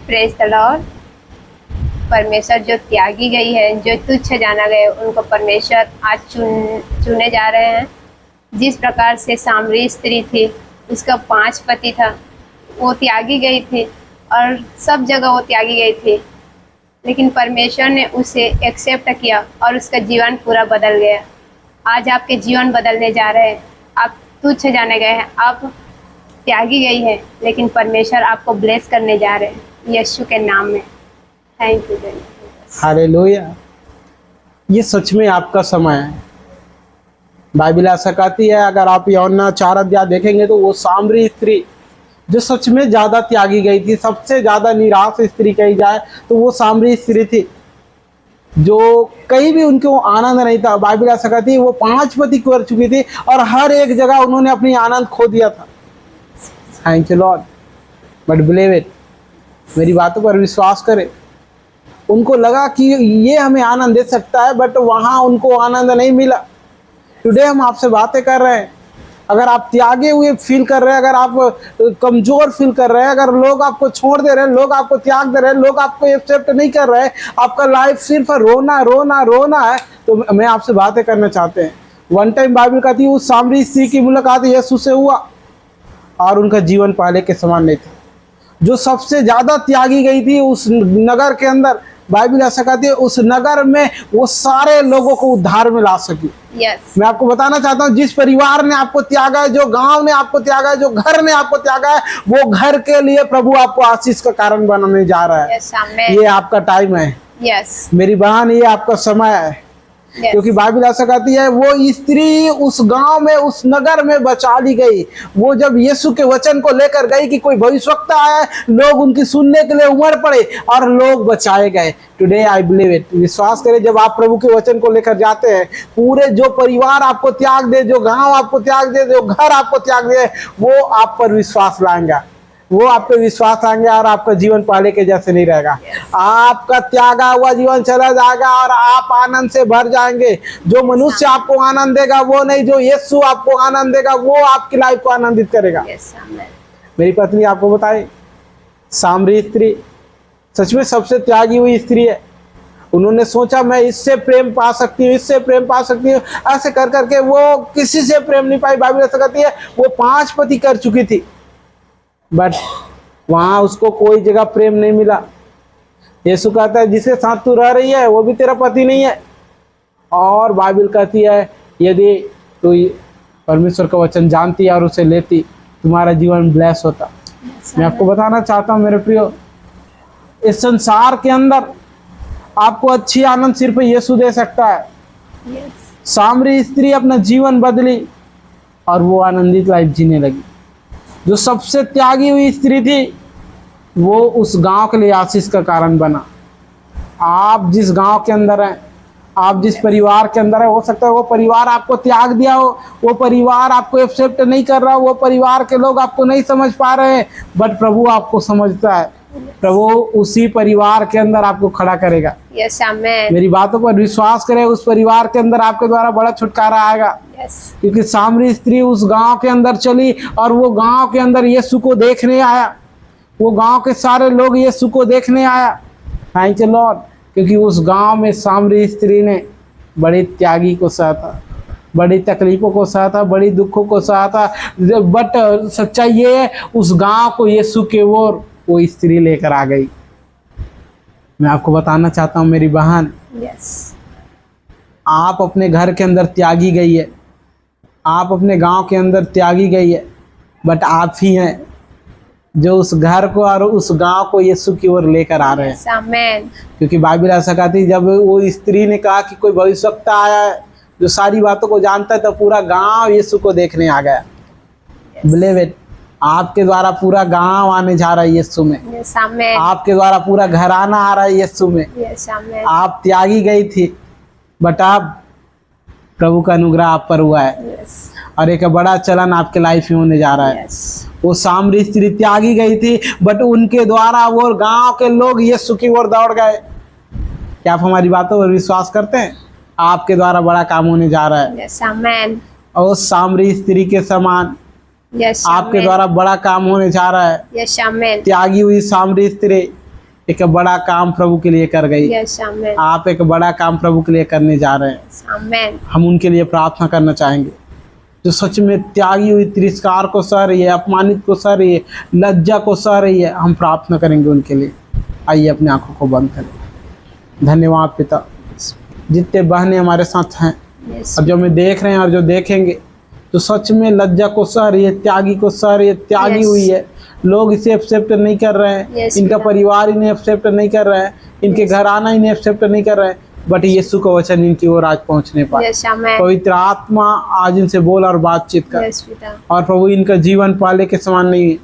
Praise the Lord. परमेश्वर जो त्यागी गई है, जो तुच्छ जाना गए, उनको परमेश्वर आज चुने जा रहे हैं। जिस प्रकार से सामरी स्त्री थी, उसका 5 पति था, वो त्यागी गई थी और सब जगह वो त्यागी गई थी, लेकिन परमेश्वर ने उसे एक्सेप्ट किया और उसका जीवन पूरा बदल गया। आज आपके जीवन बदलने जा रहे हैं। आप तुच्छ जाने गए हैं, आप त्यागी गई है, लेकिन परमेश्वर आपको ब्लेस करने जा रहे हैं यीशु के नाम में। Thank you. हालेलुया। ये सच में आपका समय है। बाइबल ऐसा कहती है, अगर आप यूहन्ना 4 अध्याय देखेंगे तो वो सामरी स्त्री जो सच में ज्यादा त्यागी गई थी, सबसे ज्यादा निराश स्त्री कही जाए तो वो सामरी स्त्री थी, जो कहीं भी उनको आनंद नहीं था। बाइबल ऐसा कहती है वो 5 पति कर चुकी थी और हर एक जगह उन्होंने अपनी आनंद खो दिया था। Thank you Lord. But believe it, मेरी बातों पर विश्वास करें। उनको लगा कि ये हमें आनंद दे सकता है, बट वहां उनको आनंद नहीं मिला। टुडे हम आपसे बातें कर रहे हैं। अगर आप त्यागे हुए फील कर रहे हैं, अगर आप कमजोर फील कर रहे हैं, अगर लोग आपको छोड़ दे रहे हैं, लोग आपको त्याग दे रहे हैं, लोग आपको एक्सेप्ट नहीं कर रहे हैं, आपका लाइफ सिर्फ रोना रोना रोना है, तो मैं आपसे बातें करना चाहते हैं। वन टाइम बाइबल कहती है उस सामरी स्त्री की मुलाकात यीशु से हुआ और उनका जीवन पहले के समान नहीं था। जो सबसे ज्यादा त्यागी गई थी उस नगर के अंदर, बाइबल ऐसा कहती है उस नगर में वो सारे लोगों को उद्धार में ला सकी। मैं आपको बताना चाहता हूँ, जिस परिवार ने आपको त्यागा है, जो गांव ने आपको त्यागा है, जो घर ने आपको त्यागा है, वो घर के लिए प्रभु आपको आशीष का कारण बनाने जा रहा है। ये आपका टाइम है। मेरी बहन, ये आपका समय है। क्योंकि बाइबल ऐसा कहती है वो स्त्री उस गांव में, उस नगर में बचा ली गई। वो जब यीशु के वचन को लेकर गई कि कोई भविष्यवक्ता है, लोग उनकी सुनने के लिए उमड़ पड़े और लोग बचाए गए। Today I believe it. विश्वास करें, जब आप प्रभु के वचन को लेकर जाते हैं, पूरे जो परिवार आपको त्याग दे, जो गांव आपको त्याग दे, जो घर आपको त्याग दे, वो आप पर विश्वास लाएंगे, वो आप पे विश्वास आएंगे और आपका जीवन पहले के जैसे नहीं रहेगा। आपका त्यागा हुआ जीवन चला जाएगा और आप आनंद से भर जाएंगे। जो मनुष्य आपको आनंद देगा वो नहीं, जो यीशु आपको आनंद देगा वो आपकी लाइफ को आनंदित करेगा। मेरी पत्नी आपको बताए, सामरी स्त्री सच में सबसे त्यागी हुई स्त्री है। उन्होंने सोचा मैं इससे प्रेम पा सकती हूँ, इससे प्रेम पा सकती हूँ, ऐसे कर करके वो किसी से प्रेम नहीं पाई। बाइबल ऐसा कहती है वो 5 पति कर चुकी थी, बट वहां उसको कोई जगह प्रेम नहीं मिला। यीशु कहता है जिसके साथ तू रह रही है वो भी तेरा पति नहीं है। और बाइबल कहती है यदि तू परमेश्वर का वचन जानती और उसे लेती, तुम्हारा जीवन ब्लेस होता। मैं आपको बताना चाहता हूँ मेरे प्रियो, इस संसार के अंदर आपको अच्छी आनंद सिर्फ यीशु दे सकता है। सामरी स्त्री अपना जीवन बदली और वो आनंदित लाइफ जीने लगी। जो सबसे त्यागी हुई स्त्री थी वो उस गांव के लिए आशीष का कारण बना। आप जिस गांव के अंदर हैं, आप जिस परिवार के अंदर है, हो सकता है वो परिवार आपको त्याग दिया हो, वो परिवार आपको एक्सेप्ट नहीं कर रहा हो, वो परिवार के लोग आपको नहीं समझ पा रहे हैं, बट प्रभु आपको समझता है। प्रभु उसी परिवार के अंदर आपको खड़ा करेगा। मेरी बातों पर विश्वास करें, उस परिवार के अंदर आपके द्वारा बड़ा छुटकारा आएगा। क्योंकि सामरी स्त्री उस गांव के अंदर चली और वो गांव के अंदर यीशु को देखने आया। वो गांव के सारे लोग यीशु को देखने आया। Thank you Lord. क्योंकि उस गांव में सामरी स्त्री ने बड़ी त्यागी को सहा था, बड़ी तकलीफों को सहा था, बड़ी दुखों को सहा था। बट सच्चाई ये है, उस गांव को यीशु के ओर वो स्त्री लेकर आ गई। मैं आपको बताना चाहता हूँ मेरी बहन, आप अपने घर के अंदर त्यागी गई है, आप अपने गांव के अंदर त्यागी गई है, बट आप ही हैं जो उस घर को और उस गांव को यीशु की ओर लेकर आ रहे हैं। क्योंकि बाइबल ऐसा कहती है, जब वो स्त्री ने कहा कि कोई भविष्यवक्ता आया है जो सारी बातों को जानता है, तो पूरा गांव यीशु को देखने आ गया। बिलीव इट, आपके द्वारा पूरा गांव आने जा रहा है यीशु में। आपके द्वारा पूरा घराना आ रहा है यीशु में। आप त्यागी गई थी, बट आप प्रभु का अनुग्रह आप पर हुआ है और एक बड़ा चलन आपके लाइफ में होने जा रहा है। वो सामरी स्त्री त्यागी गई थी, बट उनके द्वारा वो गांव के लोग यीशु की ओर दौड़ गए। क्या आप हमारी बातों पर विश्वास करते हैं? आपके द्वारा बड़ा काम होने जा रहा है। और सामरी स्त्री के समान आपके द्वारा बड़ा काम होने जा रहा है। त्यागी हुई सामरी स्त्री एक बड़ा काम प्रभु के लिए कर गई। Yes, amen. आप एक बड़ा काम प्रभु के लिए करने जा रहे हैं। Yes, amen. हम उनके लिए प्रार्थना करना चाहेंगे जो सच में त्यागी हुई, तिरस्कार को सह रही है, अपमानित को सह रही है, लज्जा को सह रही है। हम प्रार्थना करेंगे उनके लिए। आइए अपनी आंखों को बंद करें। धन्यवाद पिता, जितने बहनें हमारे साथ हैं Yes. और जो हमें देख रहे हैं और जो देखेंगे, तो सच में लज्जा को सह रही है, त्यागी को सह रही है, त्यागी Yes. हुई है। लोग इसे एक्सेप्ट नहीं कर रहे हैं। Yes, इनका पिता। परिवार इन्हें एक्सेप्ट नहीं कर रहा है, इनके घर आना इन्हें एक्सेप्ट नहीं कर रहा है, बट यीशु का वचन इनकी ओर आज पहुंचने पाए। Yes, amen. पवित्र आत्मा आज इनसे बोल और बातचीत कर। Yes, पिता। और प्रभु इनका जीवन पहले के समान नहीं है,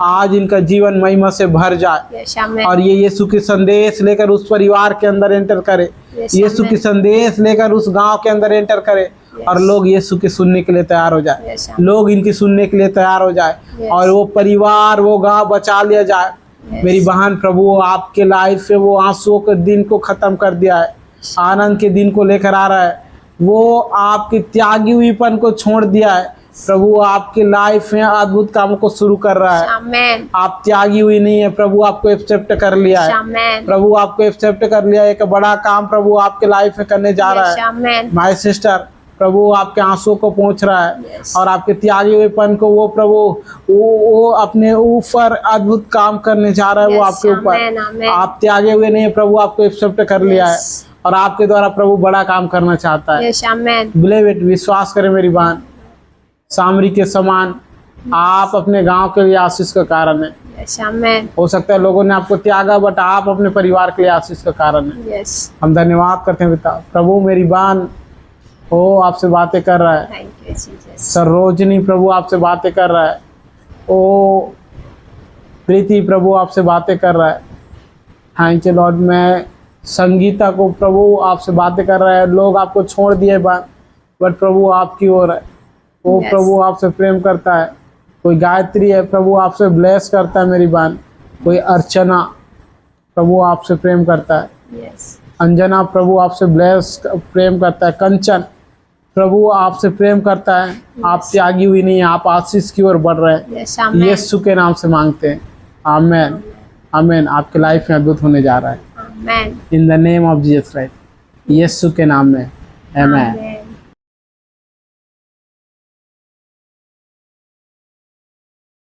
आज इनका जीवन महिमा से भर जाए Yes, amen. और ये यीशु के संदेश लेकर उस परिवार के अंदर एंटर करे, Yes, यीशु amen. के संदेश लेकर उस गांव के अंदर एंटर करे और लोग यीशु के सुनने के लिए तैयार हो जाए, Yes, amen. लोग इनकी सुनने के लिए तैयार हो जाए Yes. और वो परिवार, वो गांव बचा लिया जाए। Yes. मेरी बहन, प्रभु आपके लाइफ से वो आंसुओं के दिन को खत्म कर दिया है, आनंद के दिन को लेकर आ रहा है। वो आपकी त्यागी हुईपन को छोड़ दिया है। प्रभु आपकी लाइफ में अद्भुत कामों को शुरू कर रहा है। Amen. आप त्यागी हुई नहीं है, प्रभु आपको एक्सेप्ट कर लिया है। Amen. प्रभु आपको एक्सेप्ट कर लिया है। एक बड़ा काम प्रभु आपके लाइफ में करने जा रहा Yes, है। amen. माय सिस्टर, प्रभु आपके आंसू को पहुंच रहा है Yes. और आपके त्यागी हुएपन को वो प्रभु वो अपने ऊपर अद्भुत काम करने जा रहा है। वो Yes, आपके amen, ऊपर, amen. आप त्यागे हुए नहीं है, प्रभु आपको एक्सेप्ट कर लिया है Yes. और आपके द्वारा प्रभु बड़ा काम करना चाहता है। Yes, amen. बिलीव, विश्वास करें मेरी बहन, सामरी के समान आप अपने गांव के लिए आशीष का कारण है। Yes, amen. हो सकता है लोगों ने आपको त्यागा, बट आप अपने परिवार के लिए आशीष का कारण है। Yes. हम धन्यवाद करते हैं पिता। प्रभु मेरी बहन ओ आपसे बातें कर रहा है, Thank you, Jesus. सरोजनी प्रभु आपसे बातें कर रहा है, ओ प्रीति प्रभु आपसे बातें कर रहा है। Thank you Lord. मैं संगीता को प्रभु आपसे बातें कर रहा है। लोग आपको छोड़ दिए बट प्रभु आपकी ओर है। वो Yes. प्रभु आपसे प्रेम करता है। कोई गायत्री है, प्रभु आपसे ब्लेस करता है मेरी बहन। कोई अर्चना, प्रभु आपसे प्रेम करता है। Yes. अंजना, प्रभु आपसे प्रेम करता है। कंचन, प्रभु आपसे प्रेम करता है। आप त्यागी हुई नहीं है, आप आशीष की ओर बढ़ रहे हैं। Yes, amen. यीशु के नाम से मांगते हैं, आमेन आमेन। आपके लाइफ में अद्भुत होने जा रहा है Amen. In the name of Jesus Christ, Yeshu के नाम में, आमेन। Amen.